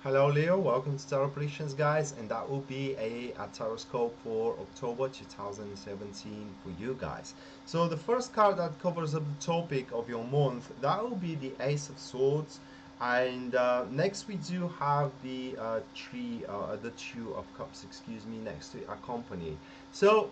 Hello Leo, welcome to Tarot Predictions guys, and that will be a tarot for October 2017 for you guys. So the first card that covers up the topic of your month, that will be the Ace of Swords, and next we do have the Two of Cups, excuse me, next to accompany. So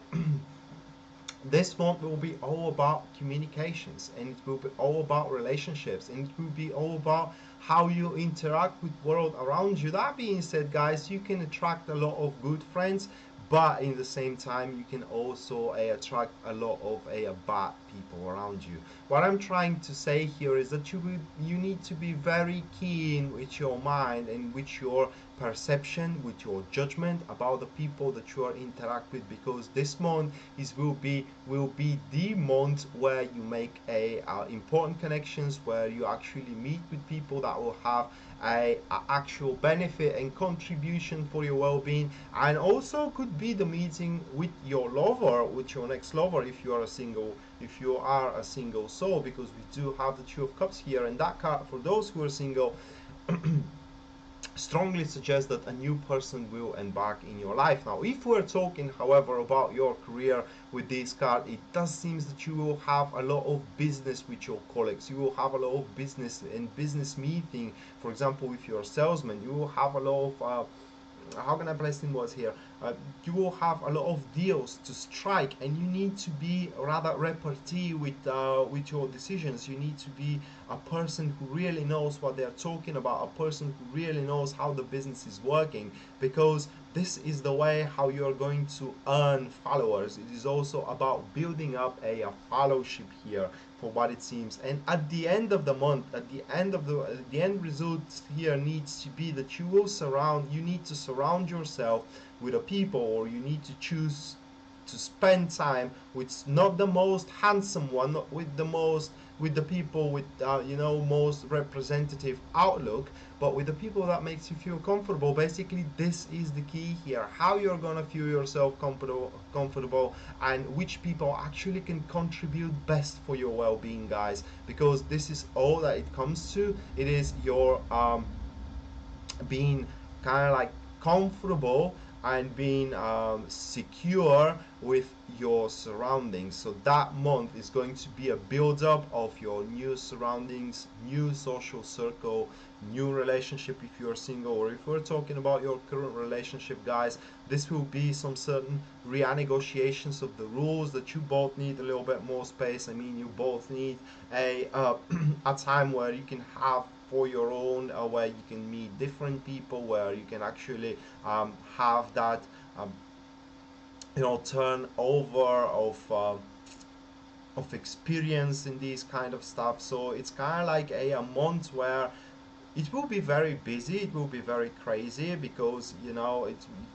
this month will be all about communications, and it will be all about relationships, and it will be all about how you interact with world around you. That being said guys, you can attract a lot of good friends, but in the same time you can also attract a lot of bad people around you. What I'm trying to say here is that you need to be very keen with your mind and with your perception, with your judgment about the people that you are interact with, because this month will be the month where you make a important connections, where you actually meet with people that will have a actual benefit and contribution for your well-being, and also could be the meeting with your lover, with your next lover, if you are a single soul, because we do have the Two of Cups here, and that card for those who are single strongly suggests that a new person will embark in your life. Now, if we're talking, however, about your career with this card, it does seem that you will have a lot of business with your colleagues. You will have a lot of business and business meeting. For example, if you're a salesman, you will have a lot of how can I place in words here? You will have a lot of deals to strike, and you need to be rather repartee with your decisions. You need to be a person who really knows what they are talking about, a person who really knows how the business is working, because this is the way how you are going to earn followers. It is also about building up a fellowship here, for what it seems. And at the end of the month, at the end of the end result here needs to be that you need to surround yourself with a people, or you need to choose to spend time with not the most handsome one, not with the most, with the people with most representative outlook, but with the people that makes you feel comfortable. Basically, this is the key here, how you're gonna feel yourself comfortable, and which people actually can contribute best for your well-being, guys, because this is all that it comes to. It is your being kind of like comfortable and being secure with your surroundings. So that month is going to be a build up of your new surroundings, new social circle, new relationship if you're single, or if we're talking about your current relationship, guys, this will be some certain renegotiations of the rules, that you both need a little bit more space. I mean, you both need a a time where you can have for your own, where you can meet different people, where you can actually have that turnover of experience in these kind of stuff. So it's kind of like a month where it will be very busy, it will be very crazy, because it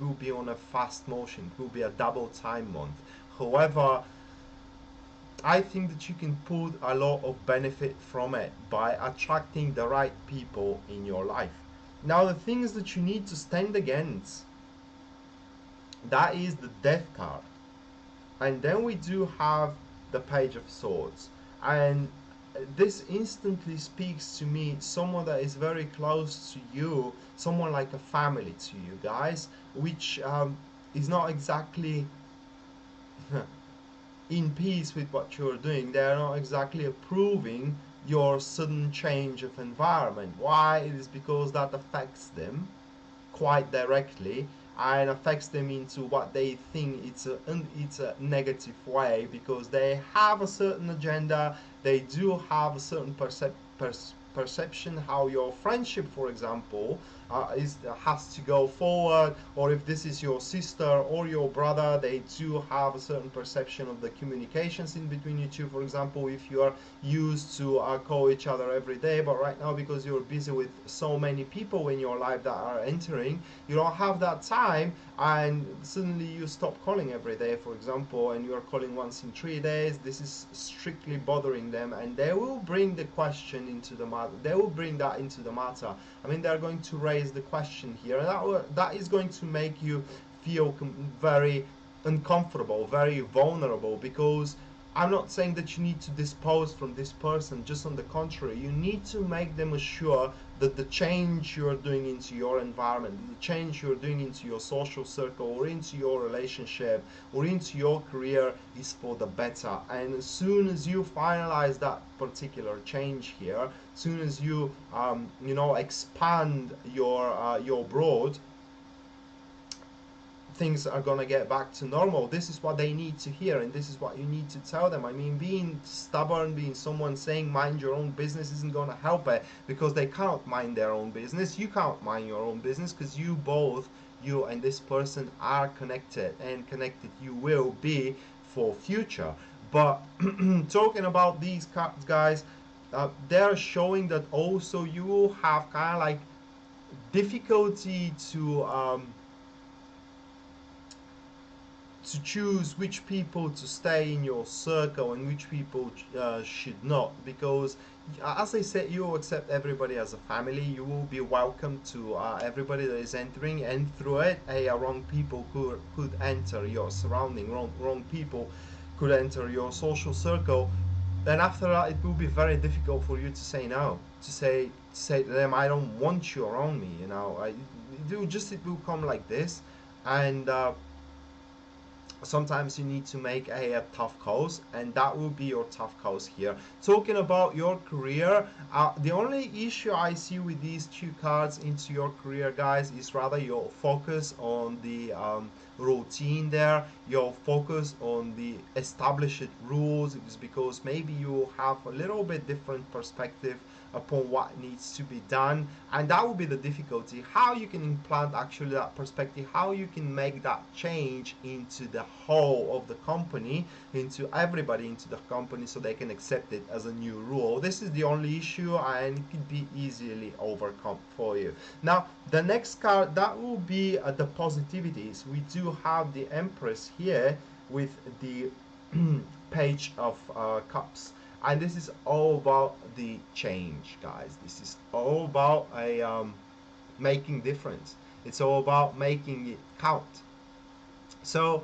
will be on a fast motion, it will be a double time month. However, I think that you can put a lot of benefit from it by attracting the right people in your life. Now, the things that you need to stand against, that is the Death card. And then we do have the Page of Swords. And this instantly speaks to me someone that is very close to you, someone like a family to you guys, which is not exactly in peace with what you're doing. They are not exactly approving your sudden change of environment. Why? It is because that affects them quite directly, and affects them into what they think it's a negative way, because they have a certain agenda. They do have a certain perception how your friendship, for example, has to go forward, or if this is your sister or your brother, they do have a certain perception of the communications in between you two. For example, if you are used to call each other every day, but right now, because you're busy with so many people in your life that are entering, you don't have that time, and suddenly you stop calling every day, for example, and you're calling once in 3 days. This is strictly bothering them, and they will bring the question into the matter. They will bring that into the matter. I mean, they're going to raise the question here, and that is going to make you feel very uncomfortable, very vulnerable, because I'm not saying that you need to dispose from this person, just on the contrary, you need to make them assure that the change you're doing into your environment, the change you're doing into your social circle or into your relationship or into your career is for the better. And as soon as you finalize that particular change here, as soon as you expand your broad, things are gonna get back to normal. This is what they need to hear, and this is what you need to tell them. I mean, being stubborn, being someone saying mind your own business isn't gonna help it, because they can't mind their own business. You can't mind your own business, because you both, you and this person, are connected, and connected you will be for future. But talking about these cards, guys, they're showing that also you will have kind of like difficulty to choose which people to stay in your circle and which people should not, because as I said, you will accept everybody as a family. You will be welcome to everybody that is entering, and through it, wrong people could enter your surrounding. Wrong people could enter your social circle, and after that it will be very difficult for you to say no, to say to them, I don't want you around me, it will come like this. And sometimes you need to make a tough calls, and that will be your tough calls here. Talking about your career, the only issue I see with these two cards into your career, guys, is rather your focus on the routine there, your focus on the established rules. It is because maybe you have a little bit different perspective upon what needs to be done, and that will be the difficulty, how you can implant actually that perspective, how you can make that change into the whole of the company, into everybody into the company, so they can accept it as a new rule. This is the only issue, and it could be easily overcome for you. Now the next card, that will be the positivities. We do have the Empress here with the Page of Cups, and this is all about the change, guys. This is all about making difference. It's all about making it count. So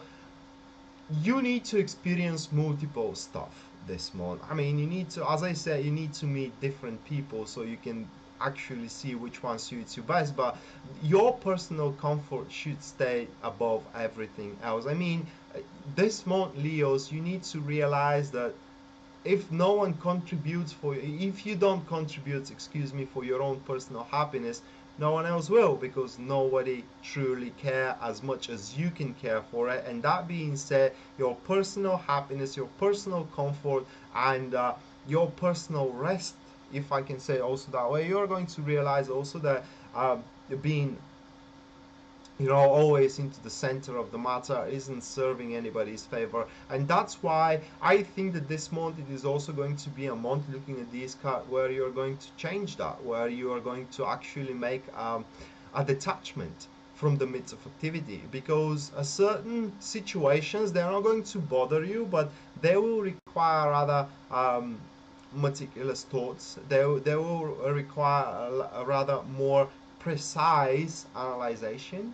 you need to experience multiple stuff this month. I mean, you need to, as I said, you need to meet different people so you can actually see which one suits you best. But your personal comfort should stay above everything else. I mean, this month, Leos, you need to realize that if no one contributes for you, if you don't contribute, excuse me, for your own personal happiness, no one else will, because nobody truly care as much as you can care for it. And that being said, your personal happiness, your personal comfort, and your personal rest, if I can say also that way, you're going to realize also that being always into the center of the matter isn't serving anybody's favor. And that's why I think that this month it is also going to be a month, looking at this card, where you're going to change that, where you are going to actually make a detachment from the midst of activity, because certain situations, they're not going to bother you, but they will require rather meticulous thoughts. They will require a rather more precise analyzation,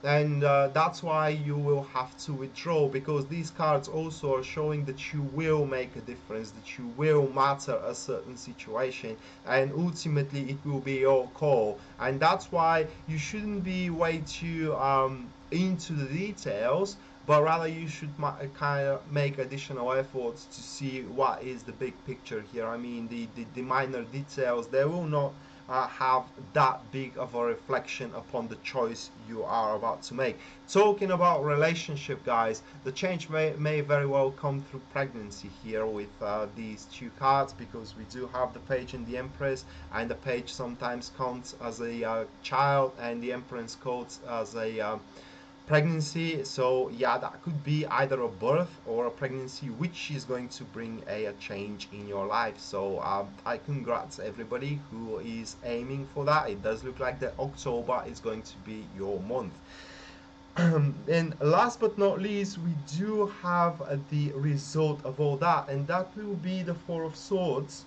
and that's why you will have to withdraw, because these cards also are showing that you will make a difference, that you will matter a certain situation, and ultimately it will be your call. And that's why you shouldn't be way too into the details, but rather you should kind of make additional efforts to see what is the big picture here. I mean, the minor details, they will not have that big of a reflection upon the choice you are about to make. Talking about relationship, guys, the change may very well come through pregnancy here with these two cards, because we do have the Page and the Empress, and the Page sometimes counts as a child, and the Empress counts as a pregnancy. So yeah, that could be either a birth or a pregnancy, which is going to bring a change in your life. So I congrats everybody who is aiming for that. It does look like that October is going to be your month. And last but not least, we do have the result of all that, and that will be the Four of Swords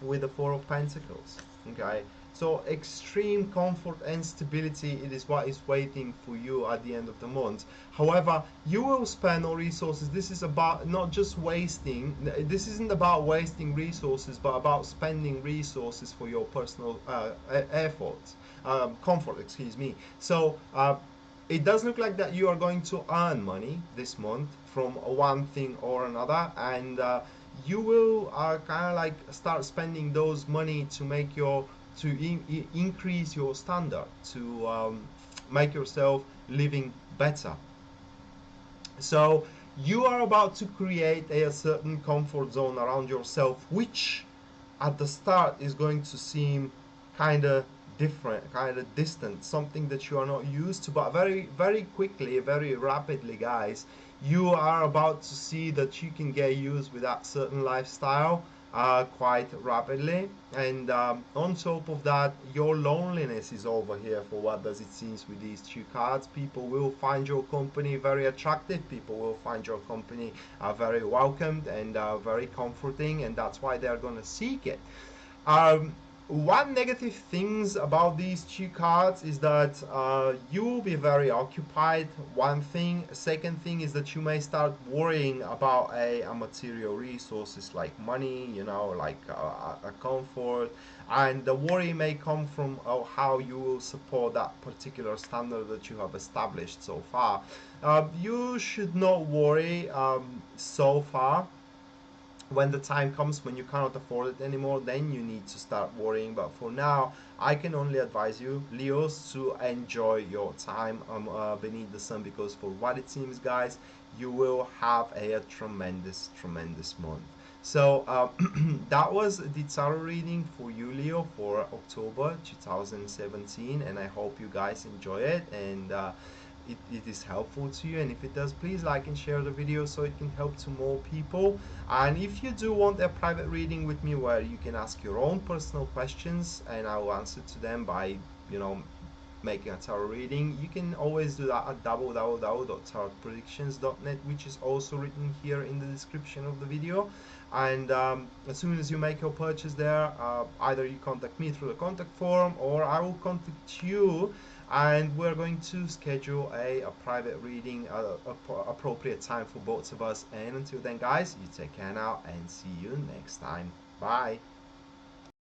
with the Four of Pentacles. Okay, So extreme comfort and stability, it is what is waiting for you at the end of the month. However, you will spend all resources. This is about not just wasting. This isn't about wasting resources, but about spending resources for your personal efforts, comfort. Excuse me. So. It does look like that you are going to earn money this month from one thing or another, and you will kind of like start spending those money to make your to increase your standard, to make yourself living better. So you are about to create a certain comfort zone around yourself, which at the start is going to seem kind of different, kind of distant, something that you are not used to. But very, very quickly, very rapidly, guys, you are about to see that you can get used with that certain lifestyle quite rapidly. And on top of that, your loneliness is over here for what does it seems with these two cards. People will find your company very attractive. People will find your company very welcomed and very comforting, and that's why they're going to seek it. Um, One negative things about these two cards is that you will be very occupied. One thing. Second thing is that you may start worrying about a material resources like money, you know, like a comfort, and the worry may come from how you will support that particular standard that you have established so far. You should not worry so far. When the time comes when you cannot afford it anymore, then you need to start worrying. But for now, I can only advise you, Leos, to enjoy your time beneath the sun, because for what it seems, guys, you will have a tremendous month. So that was the tarot reading for you, Leo, for October 2017, and I hope you guys enjoy it, and it is helpful to you. And if it does, please like and share the video so it can help to more people. And if you do want a private reading with me where you can ask your own personal questions and I will answer to them by, you know, making a tarot reading, you can always do that at www.tarotpredictions.net, which is also written here in the description of the video. And as soon as you make your purchase there, either you contact me through the contact form or I will contact you, and we're going to schedule a private reading at appropriate time for both of us. And until then, guys, you take care now and see you next time. Bye.